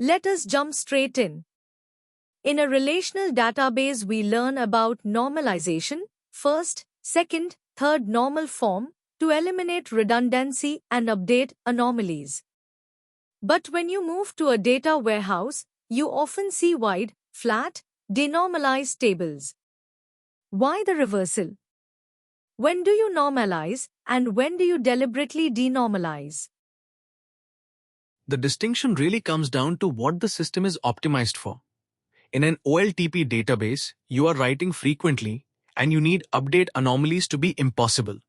Let us jump straight in. In a relational database, we learn about normalization, first, second, third normal form, to eliminate redundancy and update anomalies. But when you move to a data warehouse, you often see wide, flat, denormalized tables. Why the reversal? When do you normalize, and when do you deliberately denormalize? The distinction really comes down to what the system is optimized for. In an OLTP database, you are writing frequently, and you need update anomalies to be impossible.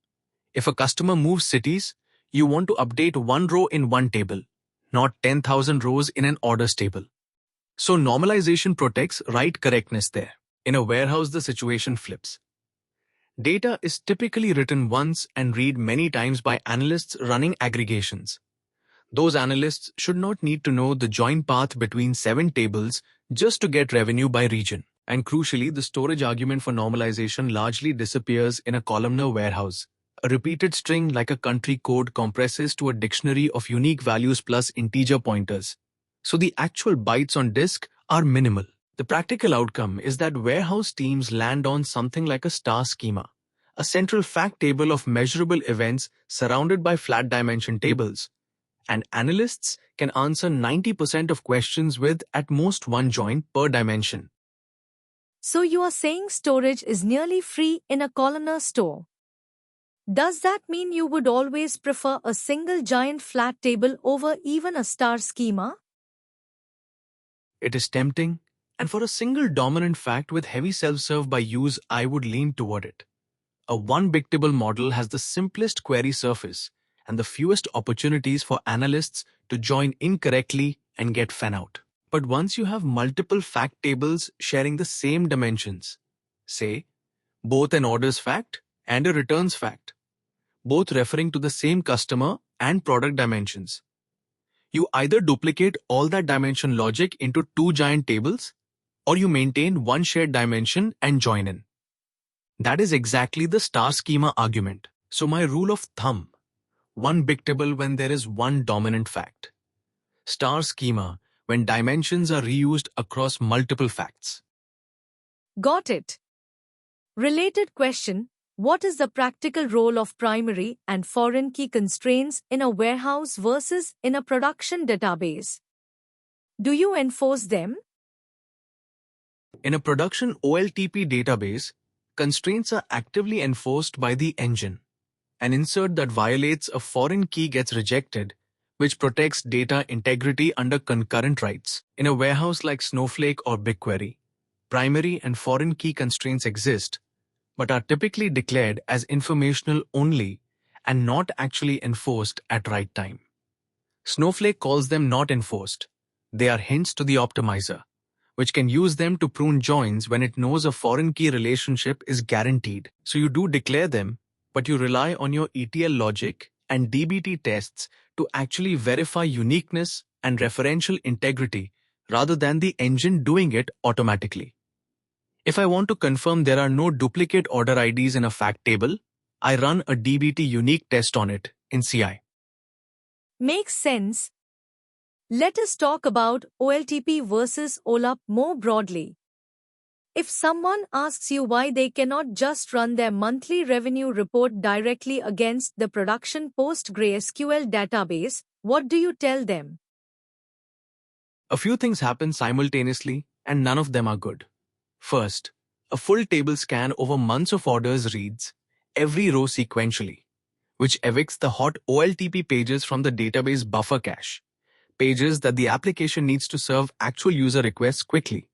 If a customer moves cities, you want to update one row in one table, not 10,000 rows in an orders table. So normalization protects write correctness there. In a warehouse, the situation flips. Data is typically written once and read many times by analysts running aggregations. Those analysts should not need to know the join path between 7 tables just to get revenue by region. And crucially, the storage argument for normalization largely disappears in a columnar warehouse. A repeated string like a country code compresses to a dictionary of unique values plus integer pointers. So the actual bytes on disk are minimal. The practical outcome is that warehouse teams land on something like a star schema, a central fact table of measurable events surrounded by flat dimension tables. And analysts can answer 90% of questions with at most one join per dimension. So you are saying storage is nearly free in a columnar store. Does that mean you would always prefer a single giant flat table over even a star schema? It is tempting, and for a single dominant fact with heavy self-serve by use, I would lean toward it. A one big table model has the simplest query surface and the fewest opportunities for analysts to join incorrectly and get fan-out. But once you have multiple fact tables sharing the same dimensions, say, both an orders fact and a returns fact, both referring to the same customer and product dimensions, you either duplicate all that dimension logic into 2 giant tables, or you maintain one shared dimension and join in. That is exactly the star schema argument. So my rule of thumb: one big table when there is one dominant fact. Star schema when dimensions are reused across multiple facts. Got it. Related question: what is the practical role of primary and foreign key constraints in a warehouse versus in a production database? Do you enforce them? In a production OLTP database, constraints are actively enforced by the engine. An insert that violates a foreign key gets rejected, which protects data integrity under concurrent writes. In a warehouse like Snowflake or BigQuery, primary and foreign key constraints exist, but are typically declared as informational only and not actually enforced at write time. Snowflake calls them not enforced. They are hints to the optimizer, which can use them to prune joins when it knows a foreign key relationship is guaranteed. So you do declare them, but you rely on your ETL logic and DBT tests to actually verify uniqueness and referential integrity rather than the engine doing it automatically. If I want to confirm there are no duplicate order IDs in a fact table, I run a DBT unique test on it in CI. Makes sense. Let us talk about OLTP versus OLAP more broadly. If someone asks you why they cannot just run their monthly revenue report directly against the production PostgreSQL database, what do you tell them? A few things happen simultaneously, and none of them are good. First, a full table scan over months of orders reads every row sequentially, which evicts the hot OLTP pages from the database buffer cache, pages that the application needs to serve actual user requests quickly.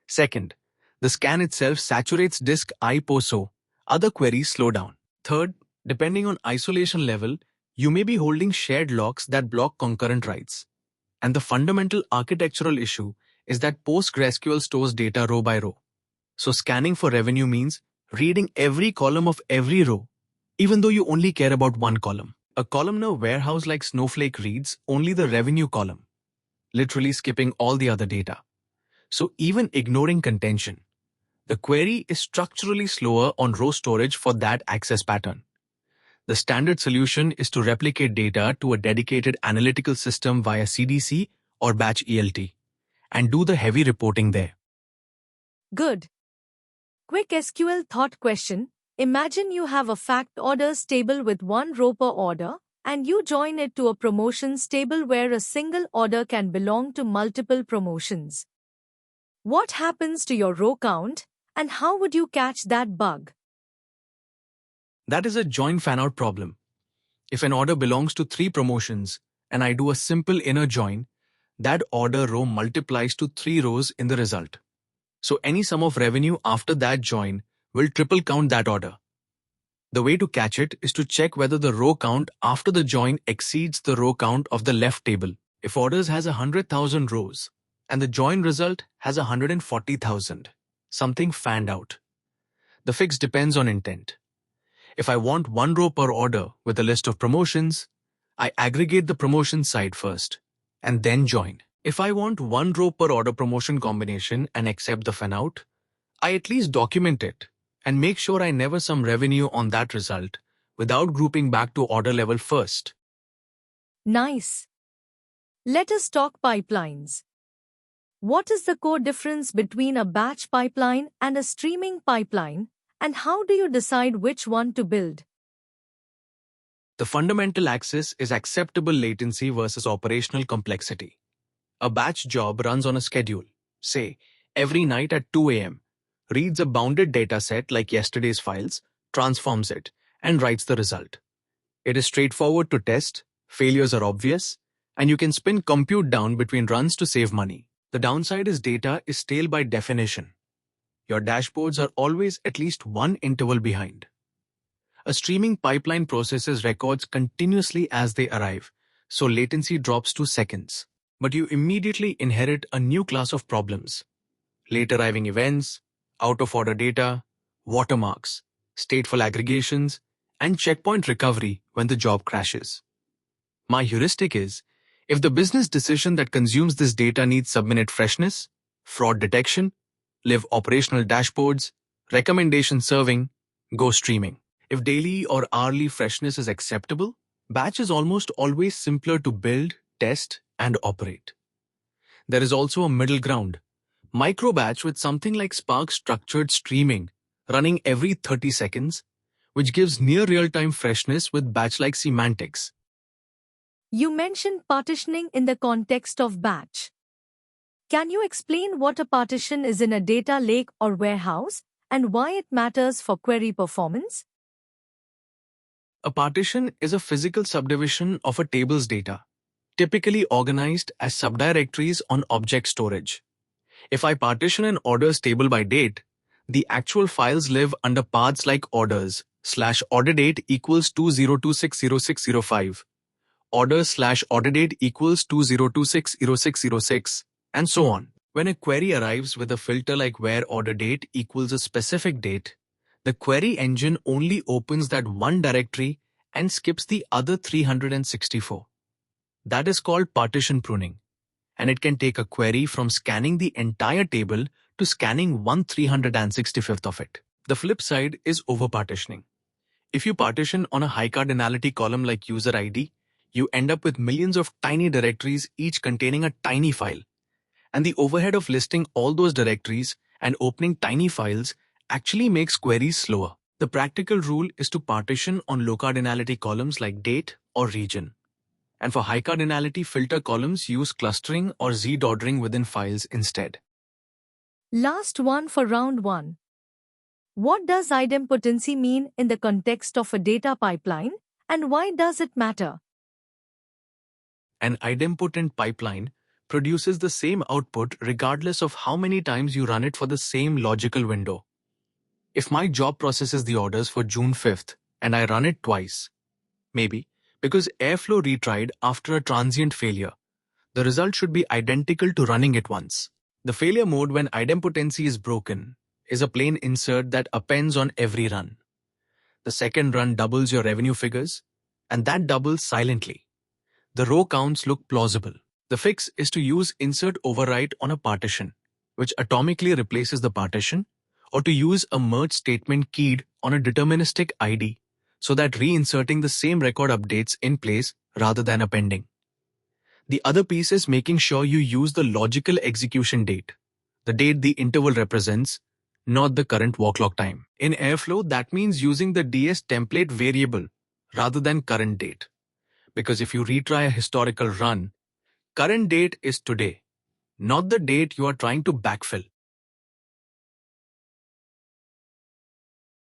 Second, the scan itself saturates disk IPO so other queries slow down. Third, depending on isolation level, you may be holding shared locks that block concurrent writes. And the fundamental architectural issue is that PostgreSQL stores data row by row. So scanning for revenue means reading every column of every row, even though you only care about one column. A columnar warehouse like Snowflake reads only the revenue column, literally skipping all the other data. So even ignoring contention, the query is structurally slower on row storage for that access pattern. The standard solution is to replicate data to a dedicated analytical system via CDC or batch ELT and do the heavy reporting there. Good. Quick SQL thought question. Imagine you have a fact orders table with one row per order, and you join it to a promotions table where a single order can belong to multiple promotions. What happens to your row count, and how would you catch that bug? That is a join fanout problem. If an order belongs to 3 promotions and I do a simple inner join, that order row multiplies to 3 rows in the result. So any sum of revenue after that join will triple count that order. The way to catch it is to check whether the row count after the join exceeds the row count of the left table. If orders has 100,000 rows and the join result has 140,000, something fanned out. The fix depends on intent. If I want one row per order with a list of promotions, I aggregate the promotion side first and then join. If I want one row per order promotion combination and accept the fanout, I at least document it and make sure I never sum revenue on that result without grouping back to order level first. Nice. Let us talk pipelines. What is the core difference between a batch pipeline and a streaming pipeline, and how do you decide which one to build? The fundamental axis is acceptable latency versus operational complexity. A batch job runs on a schedule, say, every night at 2 a.m., reads a bounded dataset like yesterday's files, transforms it, and writes the result. It is straightforward to test, failures are obvious, and you can spin compute down between runs to save money. The downside is data is stale by definition. Your dashboards are always at least one interval behind. A streaming pipeline processes records continuously as they arrive, so latency drops to seconds. But you immediately inherit a new class of problems. Late arriving events, out-of-order data, watermarks, stateful aggregations, and checkpoint recovery when the job crashes. My heuristic is, if the business decision that consumes this data needs sub-minute freshness, fraud detection, live operational dashboards, recommendation serving, go streaming. If daily or hourly freshness is acceptable, batch is almost always simpler to build, test, and operate. There is also a middle ground, micro batch with something like Spark structured streaming running every 30 seconds, which gives near real-time freshness with batch-like semantics. You mentioned partitioning in the context of batch. Can you explain what a partition is in a data lake or warehouse, and why it matters for query performance? A partition is a physical subdivision of a table's data, typically organized as subdirectories on object storage. If I partition an orders table by date, the actual files live under paths like orders/order date equals 20260605, orders/order date equals 20260606, and so on. When a query arrives with a filter like where order date equals a specific date, the query engine only opens that one directory and skips the other 364. That is called partition pruning, and it can take a query from scanning the entire table to scanning 1/365th of it. The flip side is over-partitioning. If you partition on a high cardinality column like user ID, you end up with millions of tiny directories each containing a tiny file. And the overhead of listing all those directories and opening tiny files actually makes queries slower. The practical rule is to partition on low cardinality columns like date or region. And for high cardinality filter columns, use clustering or Z-ordering within files instead. Last one for round 1. What does idempotency mean in the context of a data pipeline, and why does it matter? An idempotent pipeline produces the same output regardless of how many times you run it for the same logical window. If my job processes the orders for June 5th and I run it twice, maybe because Airflow retried after a transient failure, the result should be identical to running it once. The failure mode when idempotency is broken is a plain insert that appends on every run. The second run doubles your revenue figures, and that doubles silently. The row counts look plausible. The fix is to use insert overwrite on a partition, which atomically replaces the partition, or to use a merge statement keyed on a deterministic ID so that reinserting the same record updates in place rather than appending. The other piece is making sure you use the logical execution date, the date the interval represents, not the current walk log time. In Airflow, that means using the DS template variable rather than current date. Because if you retry a historical run, current date is today, not the date you are trying to backfill.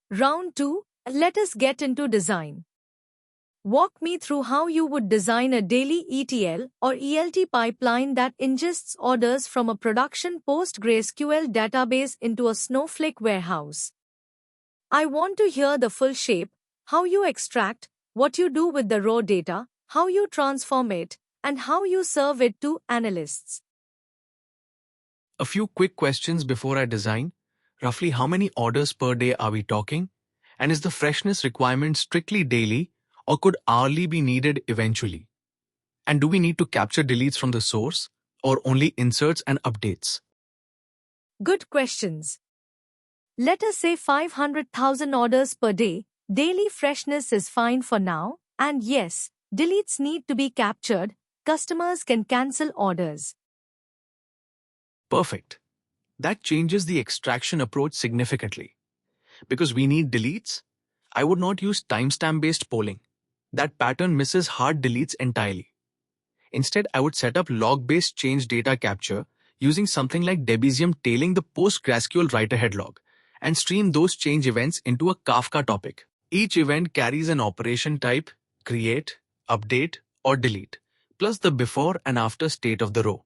Round 2, let us get into design. Walk me through how you would design a daily ETL or ELT pipeline that ingests orders from a production PostgreSQL database into a Snowflake warehouse. I want to hear the full shape, how you extract, what you do with the raw data, how you transform it, and how you serve it to analysts. A few quick questions before I design. Roughly how many orders per day are we talking? And is the freshness requirement strictly daily or could hourly be needed eventually? And do we need to capture deletes from the source or only inserts and updates? Good questions. Let us say 500,000 orders per day, daily freshness is fine for now, and yes, deletes need to be captured, customers can cancel orders. Perfect. That changes the extraction approach significantly. Because we need deletes, I would not use timestamp-based polling. That pattern misses hard deletes entirely. Instead, I would set up log-based change data capture using something like Debezium tailing the PostgreSQL write-ahead log and stream those change events into a Kafka topic. Each event carries an operation type, create, update, or delete, plus the before and after state of the row.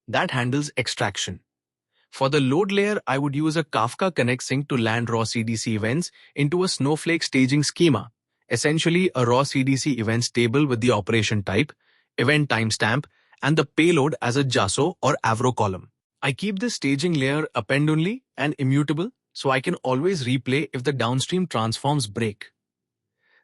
That handles extraction. For the load layer, I would use a Kafka Connect sync to land raw CDC events into a Snowflake staging schema, essentially a raw CDC events table with the operation type, event timestamp, and the payload as a JSON or Avro column. I keep this staging layer append-only and immutable so I can always replay if the downstream transforms break.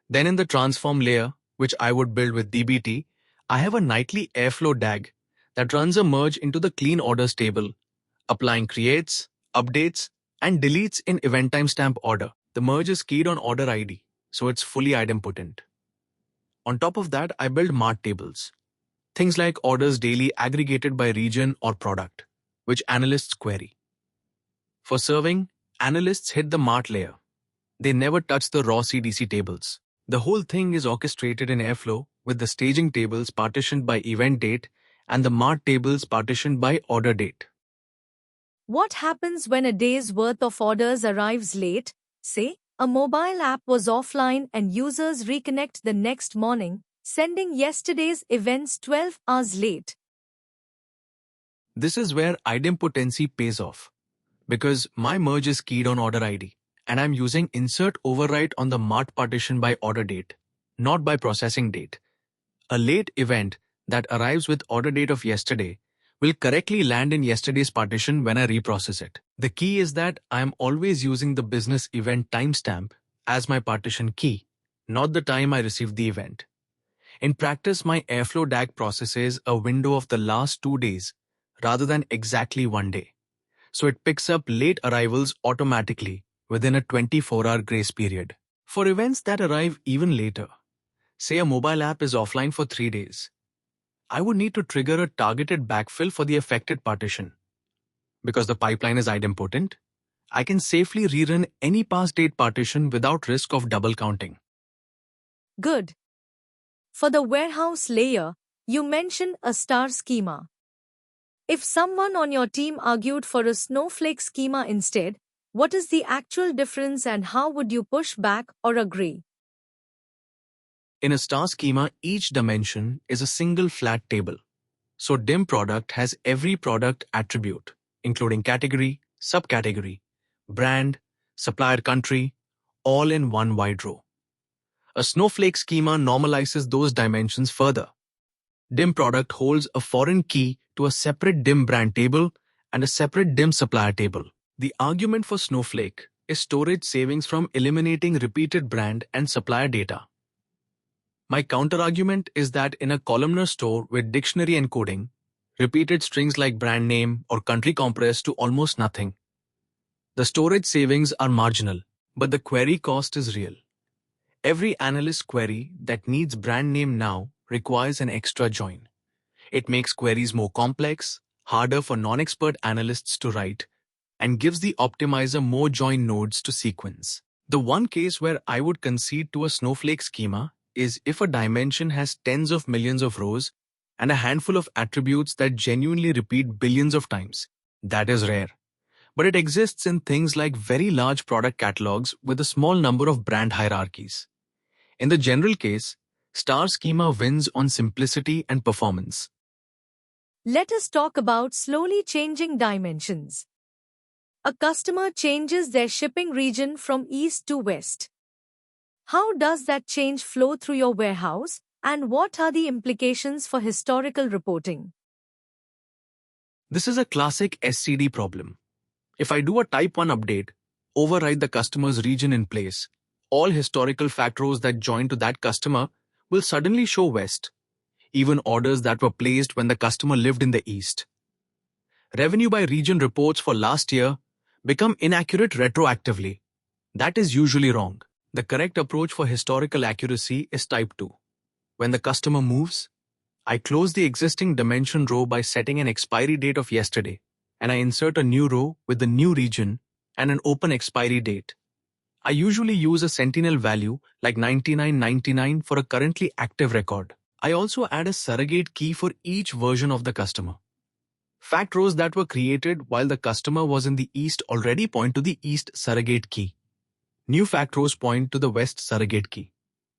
Then in the transform layer, which I would build with dbt, I have a nightly Airflow DAG that runs a merge into the clean orders table, applying creates, updates, and deletes in event timestamp order. The merge is keyed on order ID, so it's fully idempotent. On top of that, I build mart tables. Things like orders daily aggregated by region or product, which analysts query. For serving, analysts hit the mart layer. They never touch the raw CDC tables. The whole thing is orchestrated in Airflow with the staging tables partitioned by event date and the mart tables partitioned by order date. What happens when a day's worth of orders arrives late? Say, a mobile app was offline and users reconnect the next morning, sending yesterday's events 12 hours late. This is where idempotency pays off, because my merge is keyed on order ID, and I'm using insert overwrite on the mart partition by order date, not by processing date. A late event that arrives with order date of yesterday will correctly land in yesterday's partition when I reprocess it. The key is that I am always using the business event timestamp as my partition key, not the time I received the event. In practice, my Airflow DAG processes a window of the last 2 days rather than exactly 1 day. So it picks up late arrivals automatically within a 24-hour grace period. For events that arrive even later, say a mobile app is offline for 3 days, I would need to trigger a targeted backfill for the affected partition. Because the pipeline is idempotent, I can safely rerun any past date partition without risk of double counting. Good. For the warehouse layer, you mentioned a star schema. If someone on your team argued for a Snowflake schema instead, what is the actual difference and how would you push back or agree? In a star schema, each dimension is a single flat table. So dim product has every product attribute, including category, subcategory, brand, supplier country, all in one wide row. A Snowflake schema normalizes those dimensions further. Dim product holds a foreign key to a separate dim brand table and a separate dim supplier table. The argument for Snowflake is storage savings from eliminating repeated brand and supplier data. My counterargument is that in a columnar store with dictionary encoding, repeated strings like brand name or country compress to almost nothing. The storage savings are marginal, but the query cost is real. Every analyst query that needs brand name now requires an extra join. It makes queries more complex, harder for non-expert analysts to write, and gives the optimizer more join nodes to sequence. The one case where I would concede to a Snowflake schema is if a dimension has tens of millions of rows and a handful of attributes that genuinely repeat billions of times. That is rare. But it exists in things like very large product catalogs with a small number of brand hierarchies. In the general case, star schema wins on simplicity and performance. Let us talk about slowly changing dimensions. A customer changes their shipping region from east to west. How does that change flow through your warehouse, and what are the implications for historical reporting? This is a classic SCD problem. If I do a type 1 update, override the customer's region in place, all historical fact rows that join to that customer will suddenly show west, even orders that were placed when the customer lived in the east. Revenue by region reports for last year become inaccurate retroactively. That is usually wrong. The correct approach for historical accuracy is type 2. When the customer moves, I close the existing dimension row by setting an expiry date of yesterday, and I insert a new row with the new region and an open expiry date. I usually use a sentinel value like 9999 for a currently active record. I also add a surrogate key for each version of the customer. Fact rows that were created while the customer was in the east already point to the east surrogate key. New fact rows point to the west surrogate key.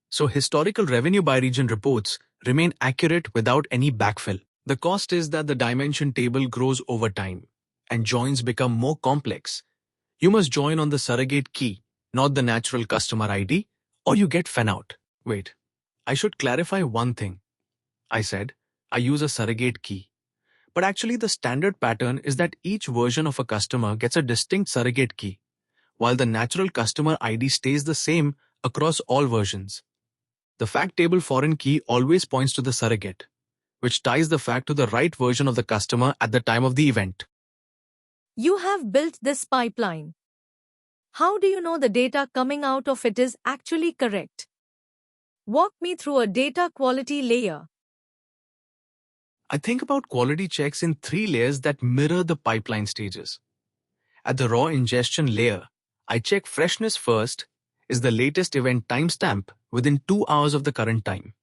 So historical revenue by region reports remain accurate without any backfill. The cost is that the dimension table grows over time and joins become more complex. You must join on the surrogate key, not the natural customer ID, or you get fan out. Wait, I should clarify one thing. I said, I use a surrogate key. But actually the standard pattern is that each version of a customer gets a distinct surrogate key, while the natural customer ID stays the same across all versions. The fact table foreign key always points to the surrogate, which ties the fact to the right version of the customer at the time of the event. You have built this pipeline. How do you know the data coming out of it is actually correct? Walk me through a data quality layer. I think about quality checks in 3 layers that mirror the pipeline stages. At the raw ingestion layer, I check freshness first. Is the latest event timestamp within 2 hours of the current time?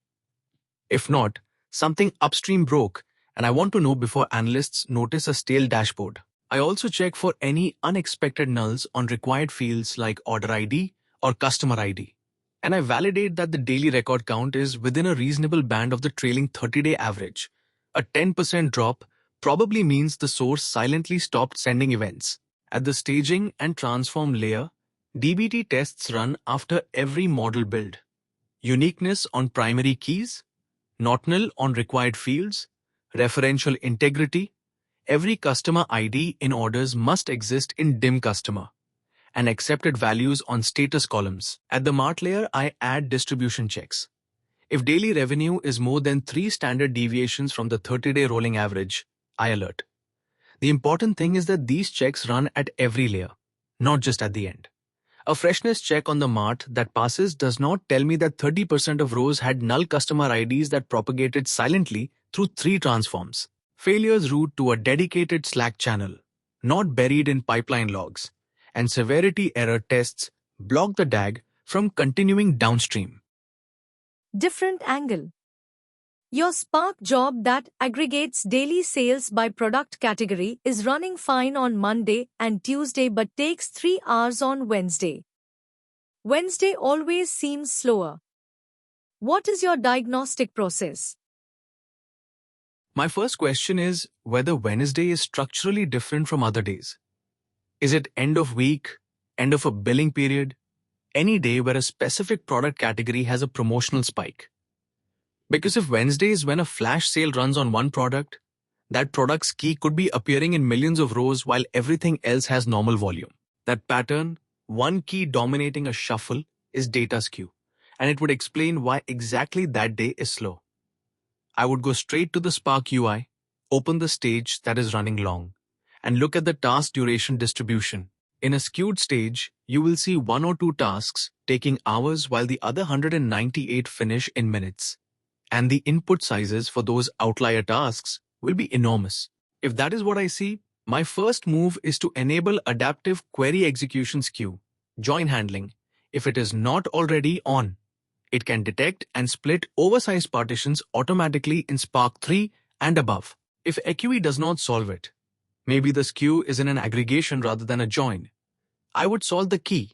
If not, something upstream broke, and I want to know before analysts notice a stale dashboard. I also check for any unexpected nulls on required fields like order ID or customer ID. And I validate that the daily record count is within a reasonable band of the trailing 30-day average. A 10% drop probably means the source silently stopped sending events. At the staging and transform layer, DBT tests run after every model build. Uniqueness on primary keys, not null on required fields, referential integrity. Every customer ID in orders must exist in dim customer, and accepted values on status columns. At the mart layer, I add distribution checks. If daily revenue is more than 3 standard deviations from the 30-day rolling average, I alert. The important thing is that these checks run at every layer, not just at the end. A freshness check on the mart that passes does not tell me that 30% of rows had null customer IDs that propagated silently through 3 transforms. Failures route to a dedicated Slack channel, not buried in pipeline logs, and severity error tests block the DAG from continuing downstream. Different angle. Your Spark job that aggregates daily sales by product category is running fine on Monday and Tuesday but takes 3 hours on Wednesday. Wednesday always seems slower. What is your diagnostic process? My first question is whether Wednesday is structurally different from other days. Is it end of week, end of a billing period, any day where a specific product category has a promotional spike? Because if Wednesday is when a flash sale runs on one product, that product's key could be appearing in millions of rows while everything else has normal volume. That pattern, one key dominating a shuffle, is data skew, and it would explain why exactly that day is slow. I would go straight to the Spark UI, open the stage that is running long, and look at the task duration distribution. In a skewed stage, you will see 1 or 2 tasks taking hours while the other 198 finish in minutes. and the input sizes for those outlier tasks will be enormous. If that is what I see, my first move is to enable adaptive query execution queue, join handling. If it is not already on, it can detect and split oversized partitions automatically in Spark 3 and above. If AQE does not solve it, maybe the skew is in an aggregation rather than a join, I would solve the key.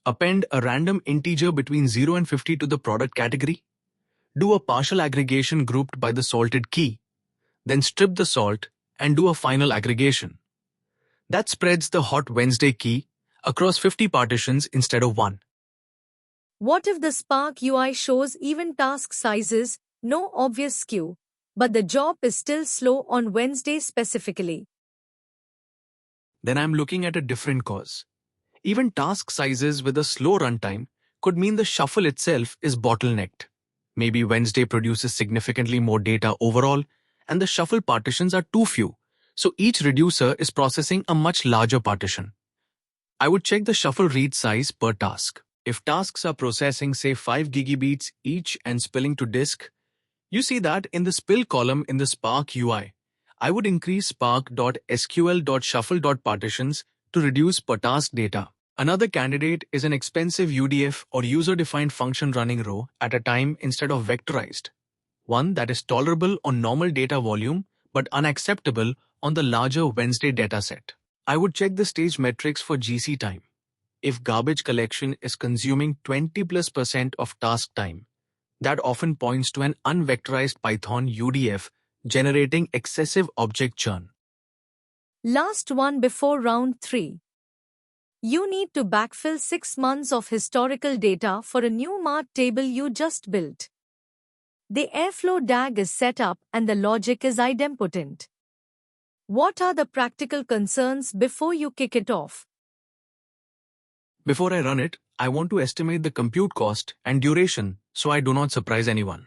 Append a random integer between 0 and 50 to the product category. Do a partial aggregation grouped by the salted key. Then strip the salt and do a final aggregation. That spreads the hot Wednesday key across 50 partitions instead of one. What if the Spark UI shows even task sizes, no obvious skew, but the job is still slow on Wednesday specifically? Then I'm looking at a different cause. Even task sizes with a slow runtime could mean the shuffle itself is bottlenecked. Maybe Wednesday produces significantly more data overall, and the shuffle partitions are too few, so each reducer is processing a much larger partition. I would check the shuffle read size per task. If tasks are processing say 5 gigabytes each and spilling to disk, you see that in the spill column in the Spark UI. I would increase spark.sql.shuffle.partitions to reduce per task data. Another candidate is an expensive UDF or user-defined function running row at a time instead of vectorized. One that is tolerable on normal data volume but unacceptable on the larger Wednesday dataset. I would check the stage metrics for GC time. If garbage collection is consuming 20+% of task time, that often points to an unvectorized Python UDF generating excessive object churn. Last one before round 3. You need to backfill 6 months of historical data for a new MART table you just built. The Airflow DAG is set up and the logic is idempotent. What are the practical concerns before you kick it off? Before I run it, I want to estimate the compute cost and duration so I do not surprise anyone.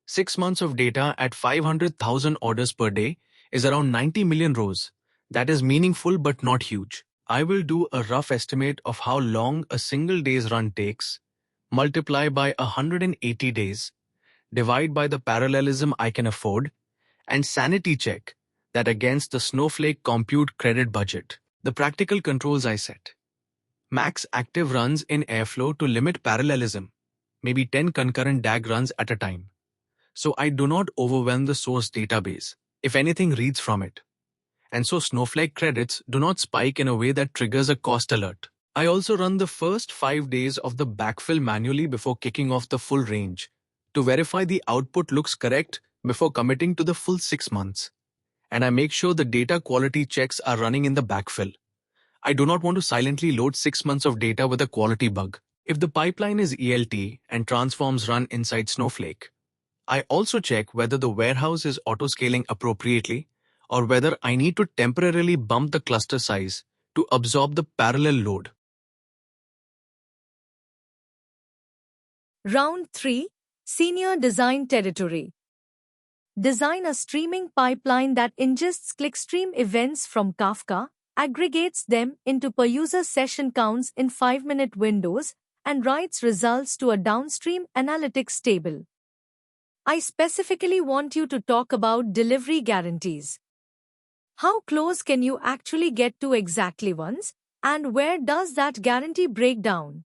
6 months of data at 500,000 orders per day is around 90 million rows. That is meaningful but not huge. I will do a rough estimate of how long a single day's run takes, multiply by 180 days, divide by the parallelism I can afford, and sanity check that against the Snowflake compute credit budget. The practical controls I set. Max active runs in Airflow to limit parallelism, maybe 10 concurrent DAG runs at a time, so I do not overwhelm the source database if anything reads from it. And so Snowflake credits do not spike in a way that triggers a cost alert. I also run the first 5 days of the backfill manually before kicking off the full range to verify the output looks correct before committing to the full 6 months. And I make sure the data quality checks are running in the backfill. I do not want to silently load 6 months of data with a quality bug. If the pipeline is ELT and transforms run inside Snowflake, I also check whether the warehouse is auto-scaling appropriately or whether I need to temporarily bump the cluster size to absorb the parallel load. Round 3. Senior Design Territory. Design a streaming pipeline that ingests clickstream events from Kafka, aggregates them into per-user session counts in 5-minute windows, and writes results to a downstream analytics table. I specifically want you to talk about delivery guarantees. How close can you actually get to exactly once, and where does that guarantee break down?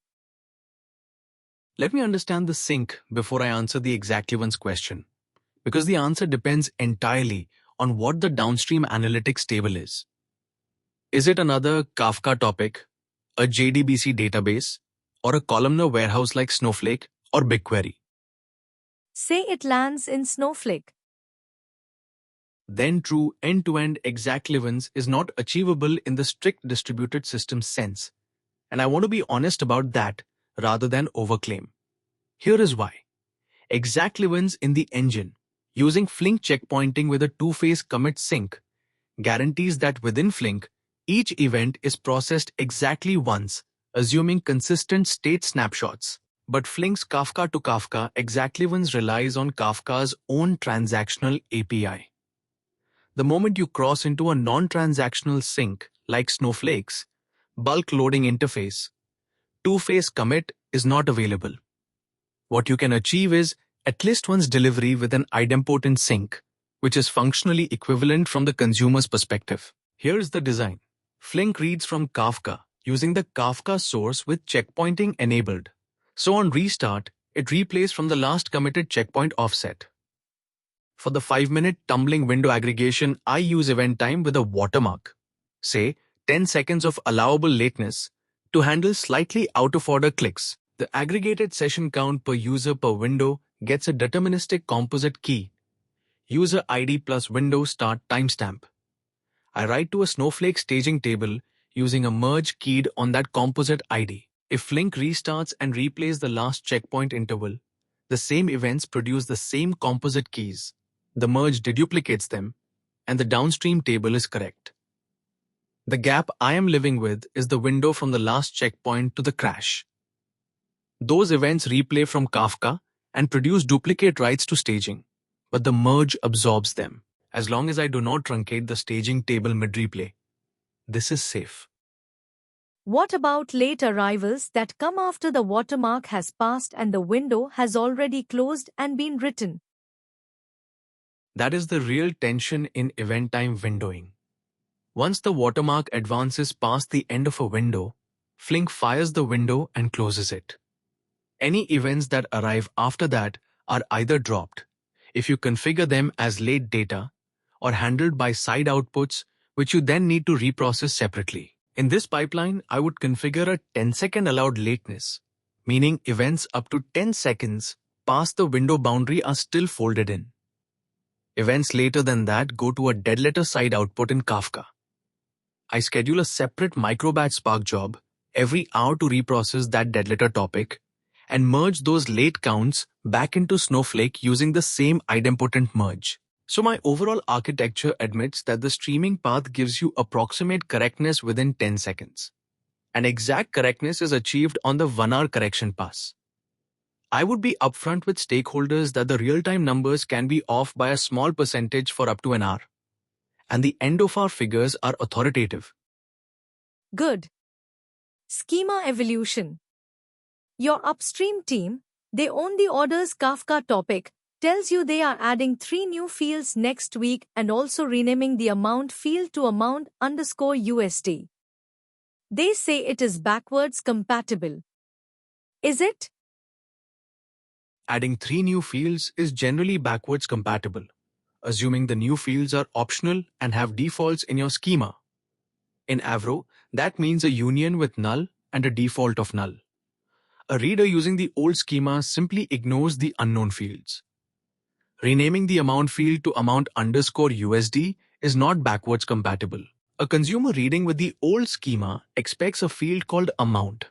Let me understand the sink before I answer the exactly one's question, because the answer depends entirely on what the downstream analytics table is. Is it another Kafka topic, a JDBC database, or a columnar warehouse like Snowflake or BigQuery? Say it lands in Snowflake. Then true end-to-end exact livens is not achievable in the strict distributed system sense. And I want to be honest about that rather than overclaim. Here is why. Exact livens in the engine, using Flink checkpointing with a two-phase commit sync, guarantees that within Flink, each event is processed exactly once, assuming consistent state snapshots. But Flink's Kafka to Kafka exact livens relies on Kafka's own transactional API. The moment you cross into a non-transactional sink like Snowflake's bulk loading interface, two-phase commit is not available. What you can achieve is at least one's delivery with an idempotent sync, which is functionally equivalent from the consumer's perspective. Here's the design. Flink reads from Kafka using the Kafka source with checkpointing enabled. So on restart, it replays from the last committed checkpoint offset. For the 5-minute tumbling window aggregation, I use event time with a watermark, say 10 seconds of allowable lateness, to handle slightly out-of-order clicks. The aggregated session count per user per window gets a deterministic composite key, user ID plus window start timestamp. I write to a Snowflake staging table using a merge keyed on that composite ID. If Flink restarts and replays the last checkpoint interval, the same events produce the same composite keys. The merge deduplicates them, and the downstream table is correct. The gap I am living with is the window from the last checkpoint to the crash. Those events replay from Kafka and produce duplicate writes to staging, but the merge absorbs them. As long as I do not truncate the staging table mid-replay, this is safe. What about late arrivals that come after the watermark has passed and the window has already closed and been written? That is the real tension in event time windowing. Once the watermark advances past the end of a window, Flink fires the window and closes it. Any events that arrive after that are either dropped, if you configure them as late data, or handled by side outputs, which you then need to reprocess separately. In this pipeline, I would configure a 10-second allowed lateness, meaning events up to 10 seconds past the window boundary are still folded in. Events later than that go to a dead letter side output in Kafka. I schedule a separate microbatch Spark job every hour to reprocess that dead letter topic and merge those late counts back into Snowflake using the same idempotent merge. So my overall architecture admits that the streaming path gives you approximate correctness within 10 seconds. And exact correctness is achieved on the 1-hour correction pass. I would be upfront with stakeholders that the real-time numbers can be off by a small percentage for up to an hour. And the end-of-hour figures are authoritative. Good. Schema Evolution. Your upstream team, they own the orders Kafka topic, tells you they are adding 3 new fields next week and also renaming the amount field to amount_USD. They say it is backwards compatible. Is it? Adding 3 new fields is generally backwards compatible, assuming the new fields are optional and have defaults in your schema. In Avro, that means a union with null and a default of null. A reader using the old schema simply ignores the unknown fields. Renaming the amount field to amount_USD is not backwards compatible. A consumer reading with the old schema expects a field called amount.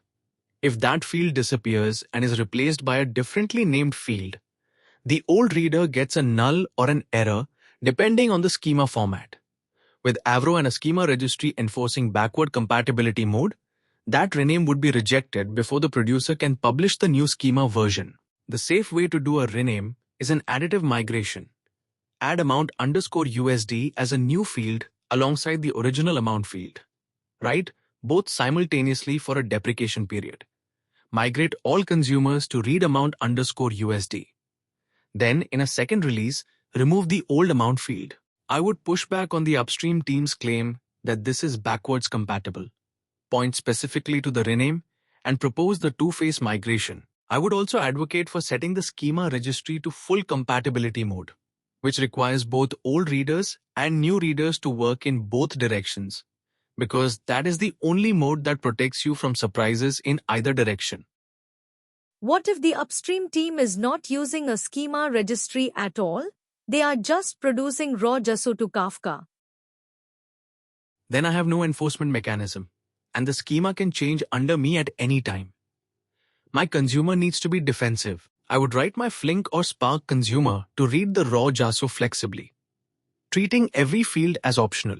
If that field disappears and is replaced by a differently named field, the old reader gets a null or an error depending on the schema format. With Avro and a schema registry enforcing backward compatibility mode, that rename would be rejected before the producer can publish the new schema version. The safe way to do a rename is an additive migration. Add amount_USD as a new field alongside the original amount field. Write both simultaneously for a deprecation period. Migrate all consumers to read amount_USD. Then, in a second release, remove the old amount field. I would push back on the upstream team's claim that this is backwards compatible, point specifically to the rename, and propose the two-phase migration. I would also advocate for setting the schema registry to full compatibility mode, which requires both old readers and new readers to work in both directions, because that is the only mode that protects you from surprises in either direction. What if the upstream team is not using a schema registry at all? They are just producing raw JSON to Kafka. Then I have no enforcement mechanism, and the schema can change under me at any time. My consumer needs to be defensive. I would write my Flink or Spark consumer to read the raw JSON flexibly, treating every field as optional,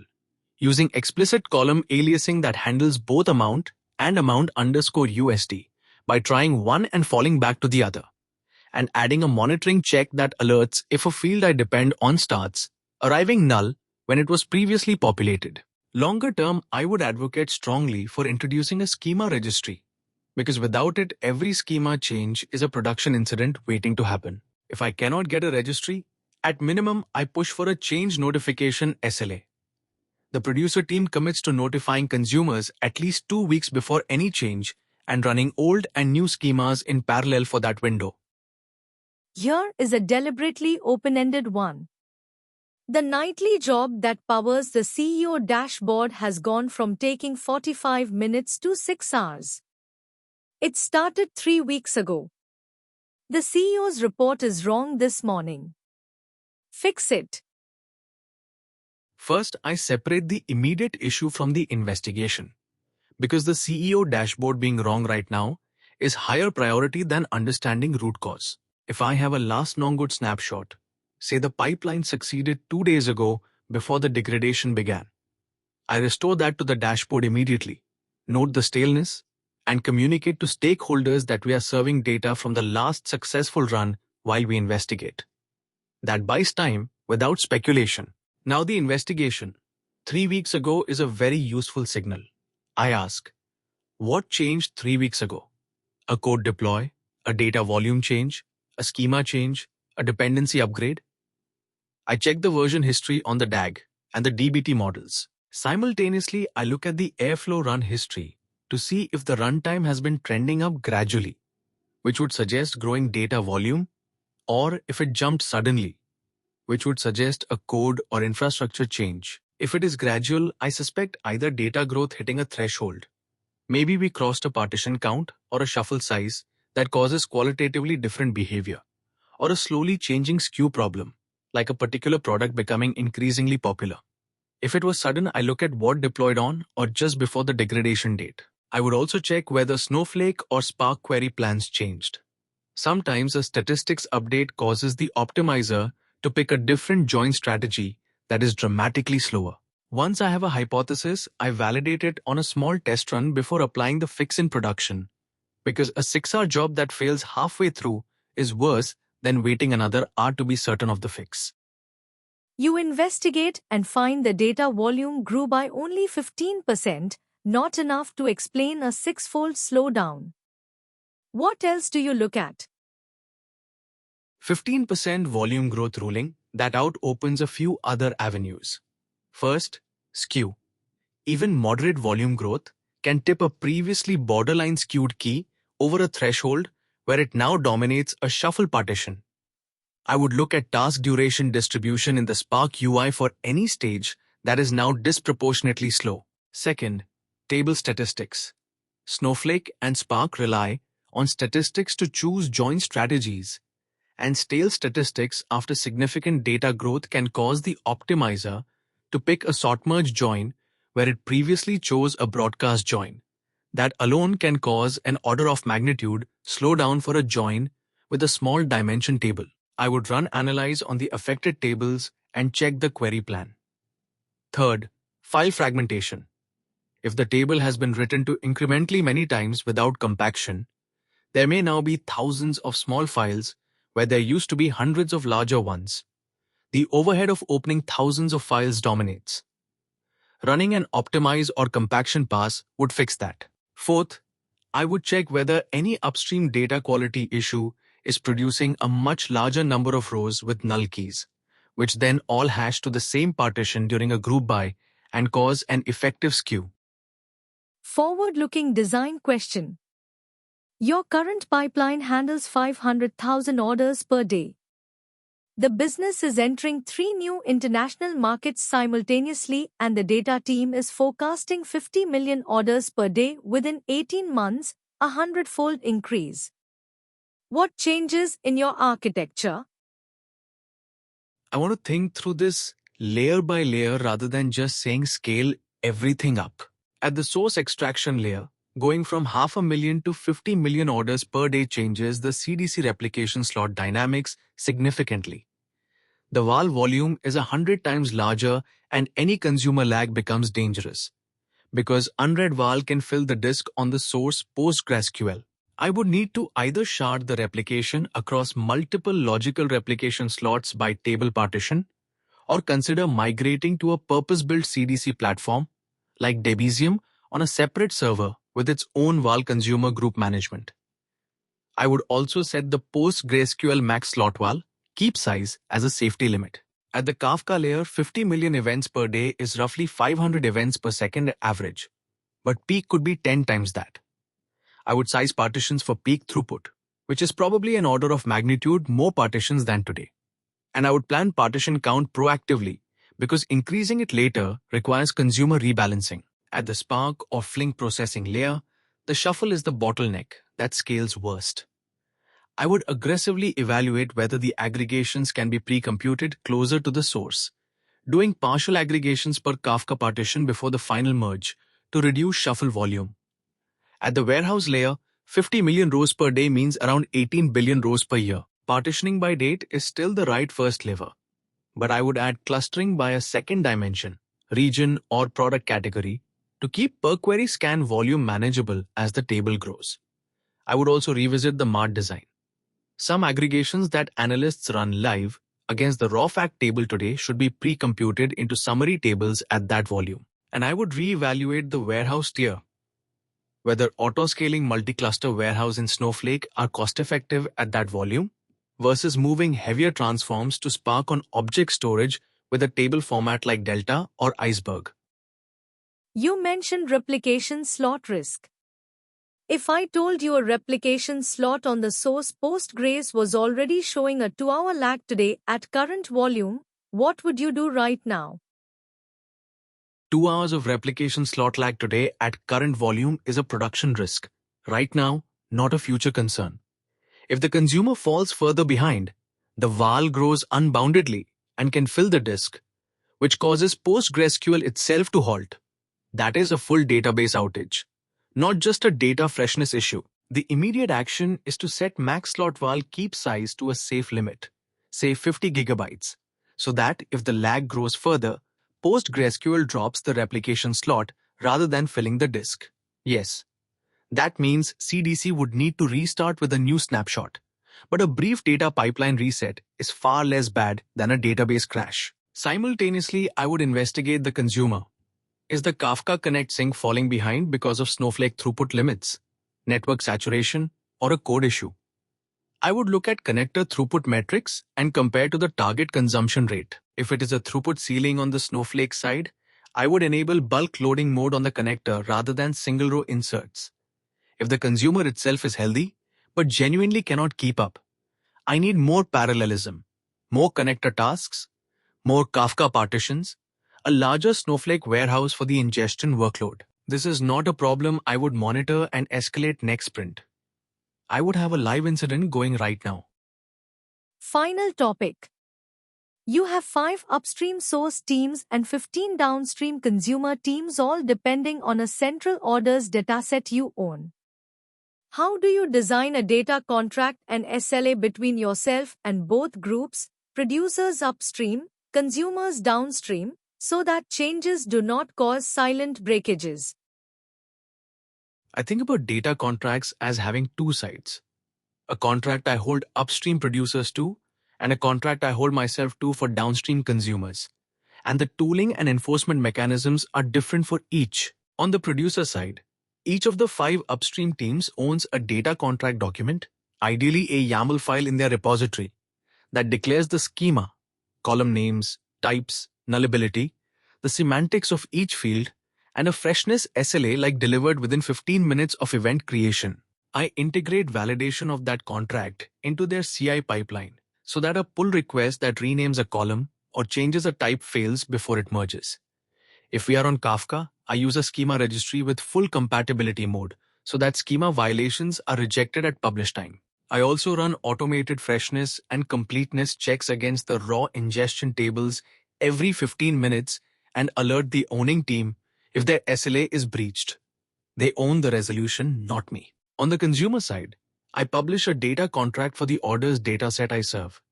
using explicit column aliasing that handles both amount and amount_USD by trying one and falling back to the other, and adding a monitoring check that alerts if a field I depend on starts arriving null when it was previously populated. Longer term, I would advocate strongly for introducing a schema registry, because without it, every schema change is a production incident waiting to happen. If I cannot get a registry, at minimum, I push for a change notification SLA. The producer team commits to notifying consumers at least 2 weeks before any change and running old and new schemas in parallel for that window. Here is a deliberately open-ended one. The nightly job that powers the CEO dashboard has gone from taking 45 minutes to 6 hours. It started 3 weeks ago. The CEO's report is wrong this morning. Fix it. First, I separate the immediate issue from the investigation, because the CEO dashboard being wrong right now is higher priority than understanding root cause. If I have a last known good snapshot, say the pipeline succeeded 2 days ago before the degradation began, I restore that to the dashboard immediately, note the staleness, and communicate to stakeholders that we are serving data from the last successful run while we investigate. That buys time without speculation. Now the investigation, 3 weeks ago, is a very useful signal. I ask, what changed 3 weeks ago? A code deploy, a data volume change, a schema change, a dependency upgrade? I check the version history on the DAG and the DBT models. Simultaneously, I look at the Airflow run history to see if the runtime has been trending up gradually, which would suggest growing data volume, or if it jumped suddenly, which would suggest a code or infrastructure change. If it is gradual, I suspect either data growth hitting a threshold. Maybe we crossed a partition count or a shuffle size that causes qualitatively different behavior, or a slowly changing skew problem, like a particular product becoming increasingly popular. If it was sudden, I look at what deployed on or just before the degradation date. I would also check whether Snowflake or Spark query plans changed. Sometimes a statistics update causes the optimizer to pick a different join strategy that is dramatically slower. Once I have a hypothesis, I validate it on a small test run before applying the fix in production, because a 6-hour job that fails halfway through is worse than waiting another hour to be certain of the fix. You investigate and find the data volume grew by only 15%, not enough to explain a 6-fold slowdown. What else do you look at? 15% volume growth ruling that out opens a few other avenues. First, skew. Even moderate volume growth can tip a previously borderline skewed key over a threshold where it now dominates a shuffle partition. I would look at task duration distribution in the Spark UI for any stage that is now disproportionately slow. Second, table statistics. Snowflake and Spark rely on statistics to choose join strategies, and stale statistics after significant data growth can cause the optimizer to pick a sort merge join where it previously chose a broadcast join. That alone can cause an order of magnitude slowdown for a join with a small dimension table. I would run analyze on the affected tables and check the query plan. Third, file fragmentation. If the table has been written to incrementally many times without compaction, there may now be thousands of small files where there used to be hundreds of larger ones. The overhead of opening thousands of files dominates. Running an optimize or compaction pass would fix that. Fourth, I would check whether any upstream data quality issue is producing a much larger number of rows with null keys, which then all hash to the same partition during a group by and cause an effective skew. Forward-looking design question. Your current pipeline handles 500,000 orders per day. The business is entering 3 new international markets simultaneously, and the data team is forecasting 50 million orders per day within 18 months, a 100-fold increase. What changes in your architecture? I want to think through this layer by layer rather than just saying scale everything up. At the source extraction layer, going from 500,000 to 50 million orders per day changes the CDC replication slot dynamics significantly. The val volume is 100 times larger and any consumer lag becomes dangerous, because unread val can fill the disk on the source PostgreSQL. I would need to either shard the replication across multiple logical replication slots by table partition, or consider migrating to a purpose-built CDC platform like Debezium on a separate server with its own val consumer group management. I would also set the PostgreSQL max slot val keep size as a safety limit. At the Kafka layer, 50 million events per day is roughly 500 events per second average, but peak could be 10 times that. I would size partitions for peak throughput, which is probably an order of magnitude more partitions than today. And I would plan partition count proactively because increasing it later requires consumer rebalancing. At the Spark or Flink processing layer, the shuffle is the bottleneck that scales worst. I would aggressively evaluate whether the aggregations can be pre-computed closer to the source, doing partial aggregations per Kafka partition before the final merge to reduce shuffle volume. At the warehouse layer, 50 million rows per day means around 18 billion rows per year. Partitioning by date is still the right first lever, but I would add clustering by a second dimension, region or product category, to keep per query scan volume manageable as the table grows. I would also revisit the MART design. Some aggregations that analysts run live against the raw fact table today should be pre-computed into summary tables at that volume. And I would re-evaluate the warehouse tier, whether auto-scaling multi-cluster warehouse in Snowflake are cost-effective at that volume versus moving heavier transforms to Spark on object storage with a table format like Delta or Iceberg. You mentioned replication slot risk. If I told you a replication slot on the source Postgres was already showing a 2-hour lag today at current volume, what would you do right now? 2 hours of replication slot lag today at current volume is a production risk. Right now, not a future concern. If the consumer falls further behind, the val grows unboundedly and can fill the disk, which causes PostgreSQL itself to halt. That is a full database outage, not just a data freshness issue. The immediate action is to set max slot val keep size to a safe limit, say 50 gigabytes, so that if the lag grows further, PostgreSQL drops the replication slot rather than filling the disk. Yes, that means CDC would need to restart with a new snapshot, but a brief data pipeline reset is far less bad than a database crash. Simultaneously, I would investigate the consumer. Is the Kafka Connect sync falling behind because of Snowflake throughput limits, network saturation, or a code issue? I would look at connector throughput metrics and compare to the target consumption rate. If it is a throughput ceiling on the Snowflake side, I would enable bulk loading mode on the connector rather than single row inserts. If the consumer itself is healthy, but genuinely cannot keep up, I need more parallelism, more connector tasks, more Kafka partitions, a larger Snowflake warehouse for the ingestion workload. This is not a problem I would monitor and escalate next sprint. I would have a live incident going right now. Final topic. You have 5 upstream source teams and 15 downstream consumer teams, all depending on a central orders dataset you own. How do you design a data contract and SLA between yourself and both groups, producers upstream, consumers downstream, so that changes do not cause silent breakages? I think about data contracts as having two sides. A contract I hold upstream producers to, and a contract I hold myself to for downstream consumers. And the tooling and enforcement mechanisms are different for each. On the producer side, each of the 5 upstream teams owns a data contract document, ideally a YAML file in their repository, that declares the schema, column names, types, nullability, the semantics of each field, and a freshness SLA like delivered within 15 minutes of event creation. I integrate validation of that contract into their CI pipeline so that a pull request that renames a column or changes a type fails before it merges. If we are on Kafka, I use a schema registry with full compatibility mode so that schema violations are rejected at publish time. I also run automated freshness and completeness checks against the raw ingestion tables every 15 minutes and alert the owning team if their SLA is breached. They own the resolution, not me. On the consumer side, I publish a data contract for the orders dataset I serve,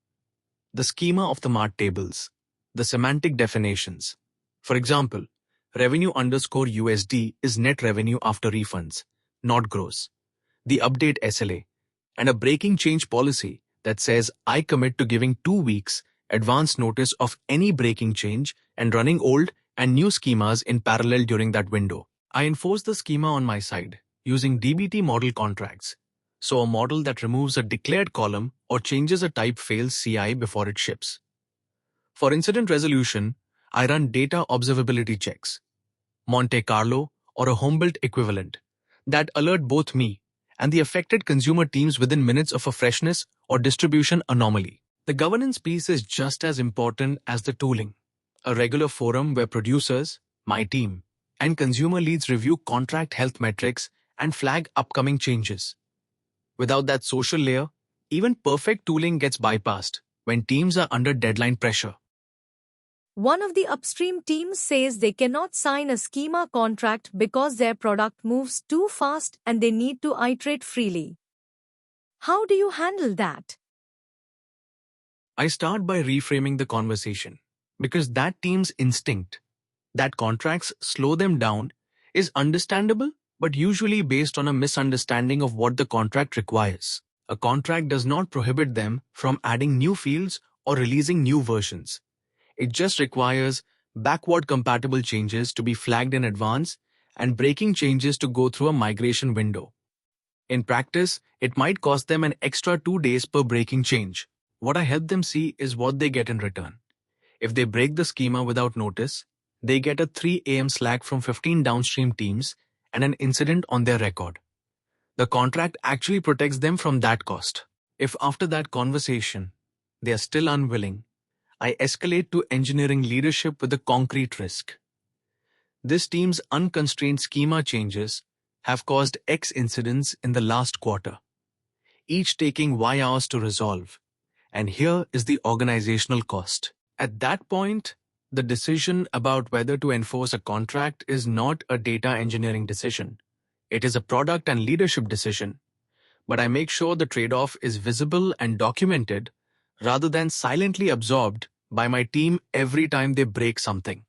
the schema of the MART tables, the semantic definitions. For example, revenue underscore USD is net revenue after refunds, not gross. The update SLA, and a breaking change policy that says I commit to giving 2 weeks advance notice of any breaking change and running old and new schemas in parallel during that window. I enforce the schema on my side using DBT model contracts, So a model that removes a declared column or changes a type fails CI before it ships. For incident resolution, I run data observability checks, Monte Carlo or a home-built equivalent, that alert both me and the affected consumer teams within minutes of a freshness or distribution anomaly. The governance piece is just as important as the tooling. A regular forum where producers, my team, and consumer leads review contract health metrics and flag upcoming changes. Without that social layer, even perfect tooling gets bypassed when teams are under deadline pressure. One of the upstream teams says they cannot sign a schema contract because their product moves too fast and they need to iterate freely. How do you handle that? I start by reframing the conversation because that team's instinct, that contracts slow them down, is understandable but usually based on a misunderstanding of what the contract requires. A contract does not prohibit them from adding new fields or releasing new versions. It just requires backward compatible changes to be flagged in advance and breaking changes to go through a migration window. In practice, it might cost them an extra 2 days per breaking change. What I help them see is what they get in return. If they break the schema without notice, they get a 3 a.m. Slack from 15 downstream teams and an incident on their record. The contract actually protects them from that cost. If after that conversation, they are still unwilling, I escalate to engineering leadership with a concrete risk. This team's unconstrained schema changes have caused X incidents in the last quarter, each taking Y hours to resolve. And here is the organizational cost. At that point, the decision about whether to enforce a contract is not a data engineering decision. It is a product and leadership decision. But I make sure the trade-off is visible and documented rather than silently absorbed by my team every time they break something.